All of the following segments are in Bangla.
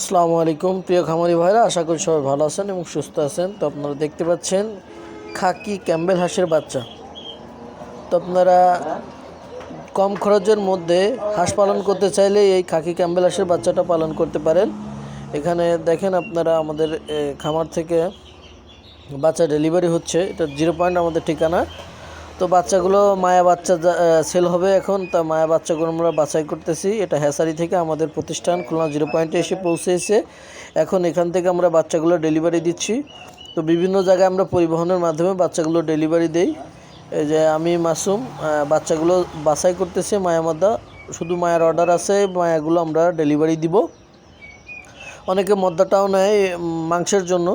আসসালামু আলাইকুম প্রিয় খামারি ভাইরা, আশা করি সবাই ভালো আছেন এবং সুস্থ আছেন। তো আপনারা দেখতে পাচ্ছেন খাকি ক্যাম্বেল হাঁসের বাচ্চা। তো আপনারা কম খরচের মধ্যে হাঁস পালন করতে চাইলে এই খাকি ক্যাম্বেল হাঁসের বাচ্চাটা পালন করতে পারেন। এখানে দেখেন আপনারা আমাদের খামার থেকে বাচ্চা ডেলিভারি হচ্ছে। এটা 0 পয়েন্ট আমাদের ঠিকানা। তো বাচ্চাগুলো মায়া বাচ্চা সেল হবে এখন। তা মায়া বাচ্চাগুলো আমরা বাছাই করতেছি। এটা হ্যাসারি থেকে আমাদের প্রতিষ্ঠান খুলনা 0 পয়েন্টে এসে পৌঁছেছে। এখন এখান থেকে আমরা বাচ্চাগুলো ডেলিভারি দিচ্ছি। তো বিভিন্ন জায়গায় আমরা পরিবহনের মাধ্যমে বাচ্চাগুলো ডেলিভারি দেই। এই যে আমি মাসুম বাচ্চাগুলো বাছাই করতেছি মায়া মদ্দা। শুধু মায়ার অর্ডার আছে, মায়াগুলো আমরা ডেলিভারি দিব। অনেকে মদ্দাটাও নেয় মাংসের জন্য।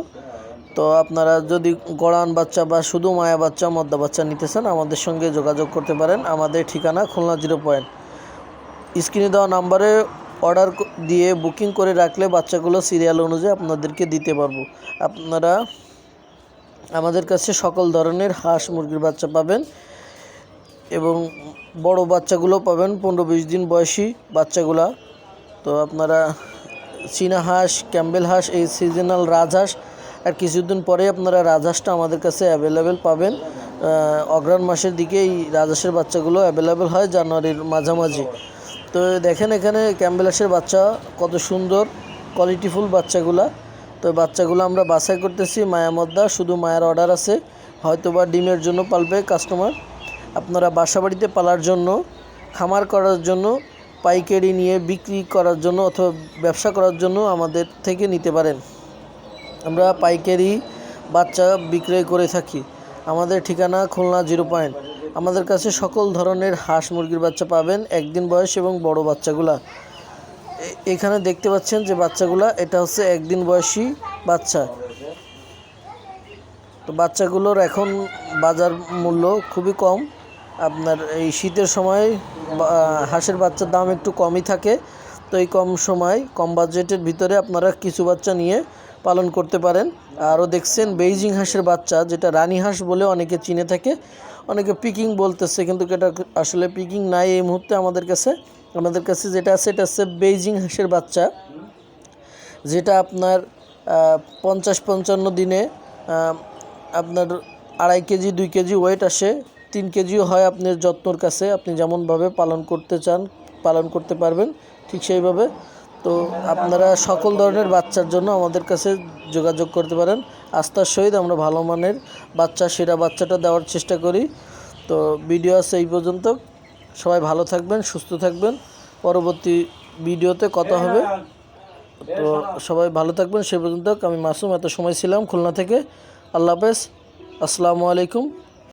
তো আপনারা যদি গড়ান বাচ্চা বা শুধু মায়া বাচ্চা মদ্দা বাচ্চা নিতে চান, আমাদের সঙ্গে যোগাযোগ করতে পারেন। আমাদের ঠিকানা খুলনা 0 পয়েন্ট। স্ক্রিনে দেওয়া নাম্বারে অর্ডার দিয়ে বুকিং করে রাখলে বাচ্চাগুলো সিরিয়াল অনুযায়ী আপনাদেরকে দিতে পারবো। আপনারা আমাদের কাছে সকল ধরনের হাঁস মুরগির বাচ্চা পাবেন এবং বড় বাচ্চাগুলো পাবেন 15-20 দিন বয়সী বাচ্চাগুলা। তো আপনারা চীনা হাঁস, ক্যাম্বেল হাঁস, এই সিজনাল রাজহাঁস, আর কিছুদিন পরে আপনারা রাজহাঁসটা আমাদের কাছে অ্যাভেলেবেল পাবেন। অগ্রহায়ণ মাসের দিকে এই রাজহাঁসের বাচ্চাগুলো অ্যাভেলেবেল হয়, জানুয়ারির মাঝামাঝি। তো দেখেন এখানে ক্যাম্বেল হাঁসের বাচ্চা কত সুন্দর কোয়ালিটিফুল বাচ্চাগুলা। তো বাচ্চাগুলো আমরা বাছাই করতেছি মায়া মদ্দা, শুধু মায়ের অর্ডার আছে। হয়তো বা ডিমের জন্য পালবে কাস্টমার। আপনারা বাসাবাড়িতে পালার জন্য, খামার করার জন্য, পাইকারি নিয়ে বিক্রি করার জন্য অথবা ব্যবসা করার জন্য আমাদের থেকে নিতে পারেন। আমরা পাইকারি বাচ্চা বিক্রয় করে থাকি। আমাদের ঠিকানা খুলনা 0 পয়েন্ট। আমাদের কাছে সকল ধরনের হাঁস মুরগির বাচ্চা পাবেন, একদিন বয়স এবং বড় বাচ্চাগুলা। এখানে দেখতে পাচ্ছেন যে বাচ্চাগুলা, এটা হচ্ছে একদিন বয়সী বাচ্চা। তো বাচ্চাগুলোর এখন বাজার মূল্য খুবই কম। আপনার এই শীতের সময় হাঁসের বাচ্চার দাম একটু কমই থাকে। তো এই কম সময় কম বাজেটের ভিতরে আপনারা কিছু বাচ্চা নিয়ে পালন করতে পারেন। আরও দেখছেন বেইজিং হাঁসের বাচ্চা, যেটা রানী হাঁস বলে অনেকে চিনে থাকে, অনেকে পিকিং বলতেছে, কিন্তু এটা আসলে পিকিং নাই এই মুহূর্তে আমাদের কাছে। যেটা আছে এটা হচ্ছে বেইজিং হাঁসের বাচ্চা, যেটা আপনার 50-55 দিনে আপনার 2.5 কেজি 2 কেজি ওয়েট আসে, 3 কেজিও হয়। আপনার যত্নর কাছে আপনি যেমনভাবে পালন করতে চান পালন করতে পারবেন ঠিক সেইভাবে। তো আপনারা সকল ধরনের বাচ্চার জন্য আমাদের কাছে যোগাযোগ করতে পারেন। আস্থার সহিত আমরা ভালো মানের বাচ্চা, সেরা বাচ্চাটা দেওয়ার চেষ্টা করি। তো ভিডিও আছে এই পর্যন্ত। সবাই ভালো থাকবেন, সুস্থ থাকবেন। পরবর্তী ভিডিওতে কথা হবে। তো সবাই ভালো থাকবেন। সে পর্যন্ত আমি মাসুম, এত সময় ছিলাম খুলনা থেকে। আল্লাহ হাফেজ, আসসালামু আলাইকুম।